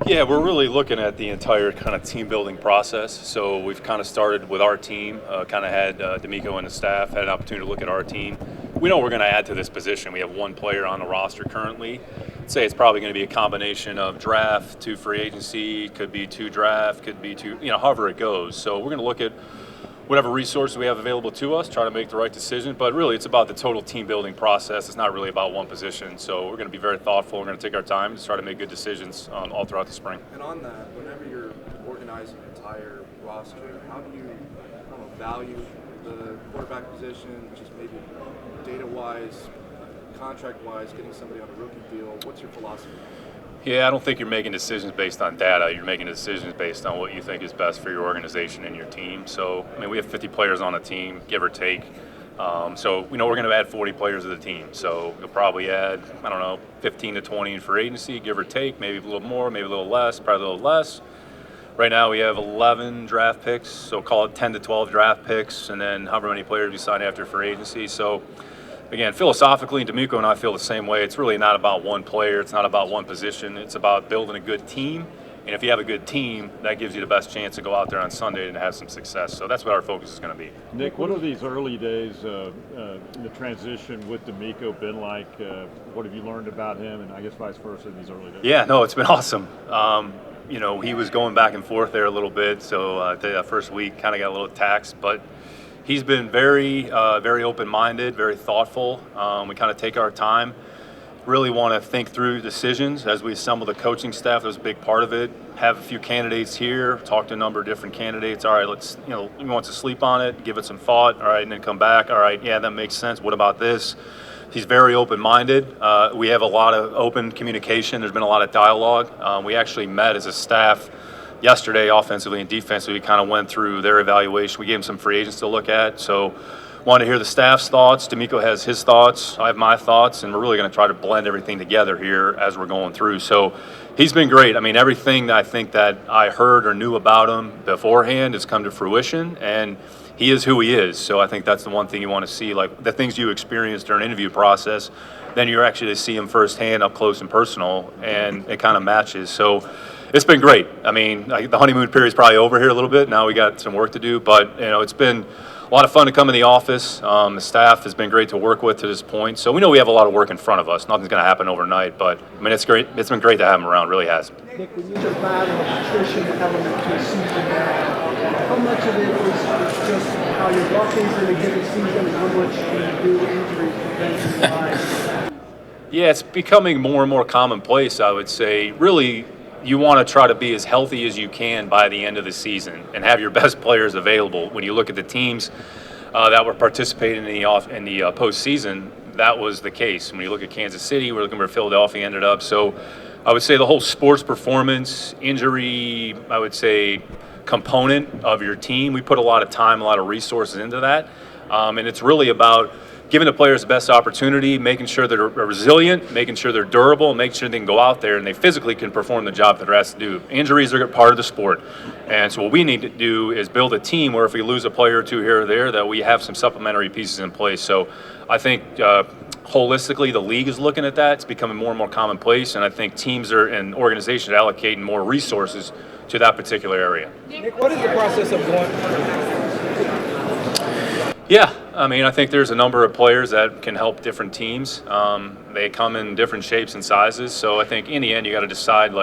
Yeah, we're really looking at the entire kind of team building process. So we've kind of started with our team, kind of had DeMeco and the staff had an opportunity to look at our team. We know we're going to add to this position. We have one player on the roster currently. I'd say it's probably going to be a combination of draft, two free agency, could be two draft, could be two, however it goes. So we're going to look at whatever resources we have available to us, try to make the right decision. But really, it's about the total team building process. It's not really about one position. So we're going to be very thoughtful. We're going to take our time to try to make good decisions all throughout the spring. And on that, whenever you're organizing an entire roster, how do you value the quarterback position, just maybe data-wise, contract-wise, getting somebody on a rookie deal? What's your philosophy? Yeah, I don't think you're making decisions based on data. You're making decisions based on what you think is best for your organization and your team. So, we have 50 players on a team, give or take. So we know we're going to add 40 players to the team. So you'll probably add, 15 to 20 in free agency, give or take, maybe a little more, maybe a little less, probably a little less. Right now we have 11 draft picks, so call it 10 to 12 draft picks, and then however many players we sign after free agency. So again, philosophically, DeMeco and I feel the same way. It's really not about one player. It's not about one position. It's about building a good team. And if you have a good team, that gives you the best chance to go out there on Sunday and have some success. So that's what our focus is going to be. Nick, what have these early days in the transition with DeMeco been like? What have you learned about him, and I guess vice versa in these early days? Yeah, no, it's been awesome. He was going back and forth there a little bit. So that first week kind of got a little taxed, but he's been very open-minded, very thoughtful. We kind of take our time, really want to think through decisions as we assemble the coaching staff. That was a big part of it. Have a few candidates here, talk to a number of different candidates. All right, let's, we want to sleep on it, give it some thought. All right, and then come back. All right, yeah, that makes sense. What about this? He's very open-minded. We have a lot of open communication. There's been a lot of dialogue. We actually met as a staff yesterday, offensively and defensively. We kind of went through their evaluation. We gave them some free agents to look at. So want to hear the staff's thoughts. DeMeco has his thoughts. I have my thoughts, and we're really going to try to blend everything together here as we're going through. So he's been great. Everything that I think that I heard or knew about him beforehand has come to fruition, and he is who he is. So I think that's the one thing you want to see, like the things you experience during the interview process, then you're actually to see him firsthand, up close and personal, and it kind of matches. So it's been great. The honeymoon period is probably over here a little bit. Now we got some work to do, but it's been a lot of fun to come in the office. The staff has been great to work with to this point. So we know we have a lot of work in front of us. Nothing's going to happen overnight, but it's great. It's been great to have him around. Really has. Nick, when you divide the nutrition element to a season now, how much of it is just how you're walking through the given season, and how much do you do injuries prevent in your life? Yeah, it's becoming more and more commonplace, I would say. Really, you want to try to be as healthy as you can by the end of the season and have your best players available. When you look at the teams that were participating in the postseason, that was the case. When you look at Kansas City, we're looking where Philadelphia ended up. So I would say the whole sports performance, injury, I would say, component of your team, we put a lot of time, a lot of resources into that. And it's really about giving the players the best opportunity, making sure they're resilient, making sure they're durable, making sure they can go out there and they physically can perform the job that they're asked to do. Injuries are part of the sport. And so what we need to do is build a team where if we lose a player or two here or there, that we have some supplementary pieces in place. So I think holistically the league is looking at that. It's becoming more and more commonplace, and I think teams and organizations are allocating more resources to that particular area. Nick, what is the process of going? Yeah, I think there's a number of players that can help different teams. They come in different shapes and sizes. So I think in the end, you got to decide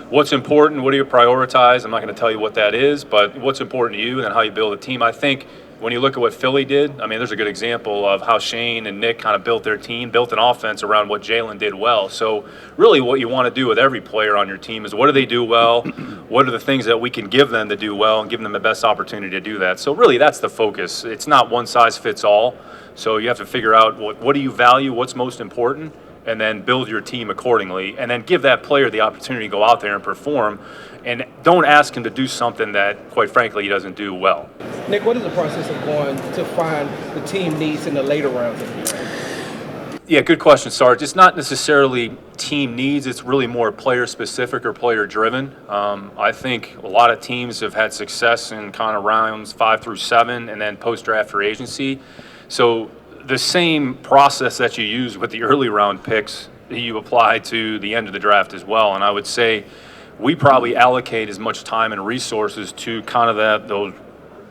what's important, what do you prioritize? I'm not going to tell you what that is, but what's important to you and then how you build a team. I think when you look at what Philly did, there's a good example of how Shane and Nick kind of built their team, built an offense around what Jalen did well. So really what you want to do with every player on your team is what do they do well? What are the things that we can give them to do well and give them the best opportunity to do that? So really that's the focus. It's not one size fits all. So you have to figure out what do you value, what's most important, and then build your team accordingly, and then give that player the opportunity to go out there and perform, and don't ask him to do something that, quite frankly, he doesn't do well. Nick, what is the process of going to find the team needs in the later rounds of the draft? Yeah, good question, Sarge. It's not necessarily team needs. It's really more player-specific or player-driven. I think a lot of teams have had success in kind of rounds 5 through 7 and then post-draft free agency. So the same process that you use with the early round picks, you apply to the end of the draft as well. And I would say we probably allocate as much time and resources to kind of those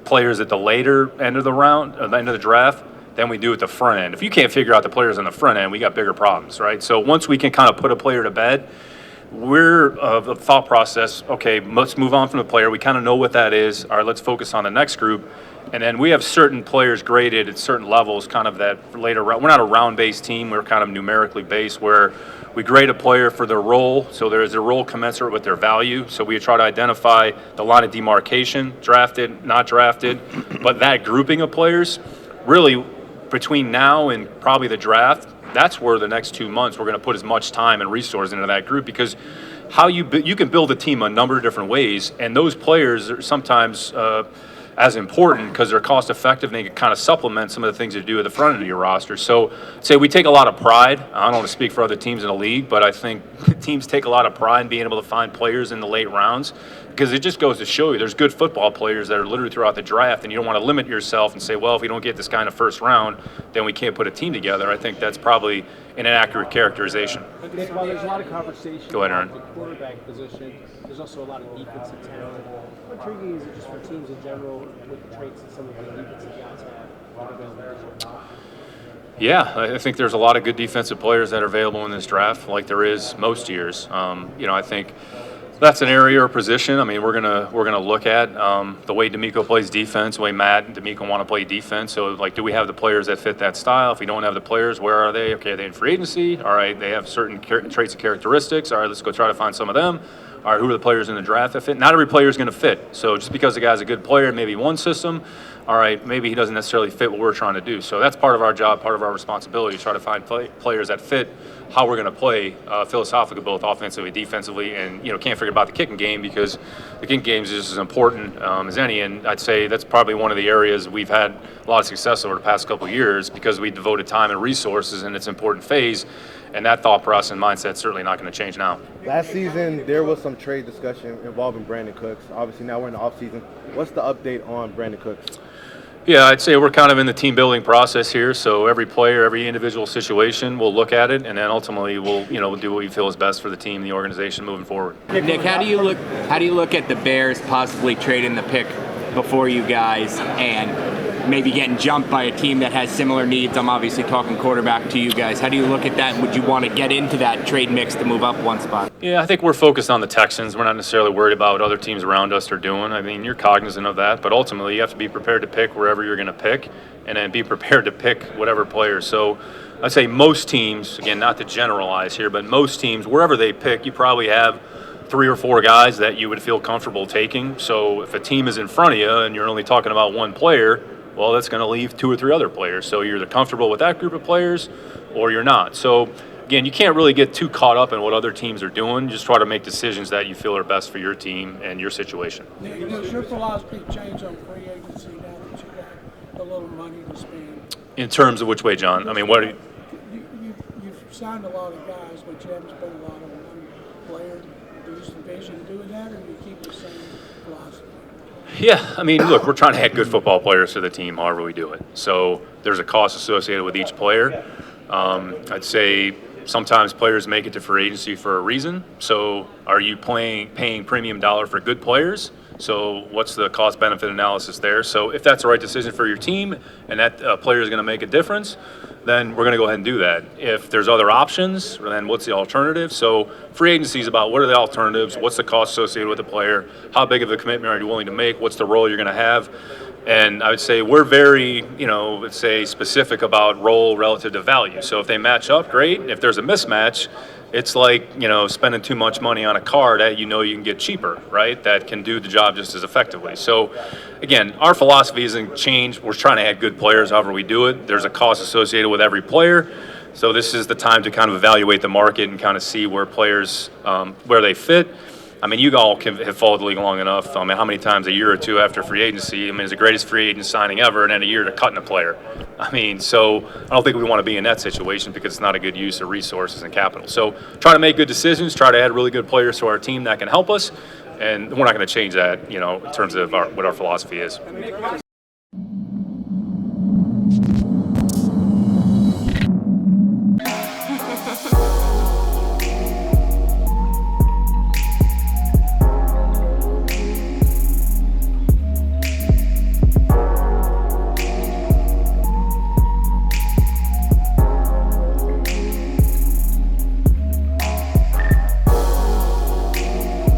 players at the later end of the round, at the end of the draft, than we do at the front end. If you can't figure out the players on the front end, we got bigger problems, right? So once we can kind of put a player to bed, we're the thought process, okay, let's move on from the player. We kind of know what that is. All right, let's focus on the next group. And then we have certain players graded at certain levels, kind of that later round. We're not a round-based team. We're kind of numerically based where we grade a player for their role. So there is a role commensurate with their value. So we try to identify the line of demarcation, drafted, not drafted. But that grouping of players, really between now and probably the draft, that's where the next 2 months we're going to put as much time and resources into that group, because how you can build a team a number of different ways, and those players are sometimes as important because they're cost effective and they can kind of supplement some of the things you do at the front end of your roster. So say we take a lot of pride. I don't want to speak for other teams in the league, but I think teams take a lot of pride in being able to find players in the late rounds, because it just goes to show you there's good football players that are literally throughout the draft, and you don't want to limit yourself and say, well, if we don't get this guy in the first round, then we can't put a team together. I think that's probably an inaccurate characterization. Nick, while there's a lot of conversation Go ahead, Aaron. about the quarterback position, there's also a lot of defensive talent. How intriguing is it just for teams in general with the traits that some of the defensive guys have available? Yeah, I think there's a lot of good defensive players that are available in this draft, like there is most years. I think that's an area or position. I mean, we're gonna look at the way DeMeco plays defense, the way Matt and DeMeco want to play defense. So, like, do we have the players that fit that style? If we don't have the players, where are they? Okay, are they in free agency? All right, they have certain traits and characteristics. All right, let's go try to find some of them. All right, who are the players in the draft that fit? Not every player is going to fit. So just because the guy's a good player, maybe one system, all right, maybe he doesn't necessarily fit what we're trying to do. So that's part of our job, part of our responsibility, to try to find players that fit how we're going to play philosophically, both offensively, defensively, and can't forget about the kicking game, because the kicking game is just as important as any. And I'd say that's probably one of the areas we've had a lot of success over the past couple of years, because we devoted time and resources in its important phase. And that thought process and mindset is certainly not going to change now. Last season, there was some trade discussion involving Brandon Cooks. Obviously, now we're in the offseason. What's the update on Brandon Cooks? Yeah, I'd say we're kind of in the team building process here. So every player, every individual situation, we'll look at it, and then ultimately we'll do what we feel is best for the team, the organization moving forward. Nick, how do you look at the Bears possibly trading the pick before you guys and maybe getting jumped by a team that has similar needs? I'm obviously talking quarterback to you guys. How do you look at that? Would you want to get into that trade mix to move up one spot? Yeah, I think we're focused on the Texans. We're not necessarily worried about what other teams around us are doing. I mean, you're cognizant of that, but ultimately you have to be prepared to pick wherever you're going to pick, and then be prepared to pick whatever player. So I'd say most teams, again, not to generalize here, but most teams, wherever they pick, you probably have 3 or 4 guys that you would feel comfortable taking. So if a team is in front of you and you're only talking about one player, well, that's going to leave 2 or 3 other players. So you're either comfortable with that group of players or you're not. So, again, you can't really get too caught up in what other teams are doing. Just try to make decisions that you feel are best for your team and your situation. Does your philosophy change on free agency now that you got a little money to spend? In terms of which way, John? I mean, what are you... You've signed a lot of guys, but you haven't spent a lot on one player. Do you envision doing that, or do you keep the same philosophy? Yeah, I mean, look, we're trying to add good football players to the team however we do it. So there's a cost associated with each player. I'd say sometimes players make it to free agency for a reason. So are you paying premium dollar for good players? So what's the cost-benefit analysis there? So if that's the right decision for your team and that player is going to make a difference, then we're going to go ahead and do that. If there's other options, then what's the alternative? So free agency is about what are the alternatives, what's the cost associated with the player, how big of a commitment are you willing to make, what's the role you're going to have. And I would say we're very, let's say specific about role relative to value. So if they match up, great. If there's a mismatch, it's like, spending too much money on a car that you can get cheaper, right? That can do the job just as effectively. So, again, our philosophy isn't changed. We're trying to add good players however we do it. There's a cost associated with every player. So this is the time to kind of evaluate the market and kind of see where players, where they fit. I mean, you all have followed the league long enough. I mean, how many times a year or two after free agency, it's the greatest free agent signing ever, and then a year to cutting a player. I mean, so I don't think we want to be in that situation because it's not a good use of resources and capital. So try to make good decisions, try to add really good players to our team that can help us, and we're not going to change that, in terms of what our philosophy is.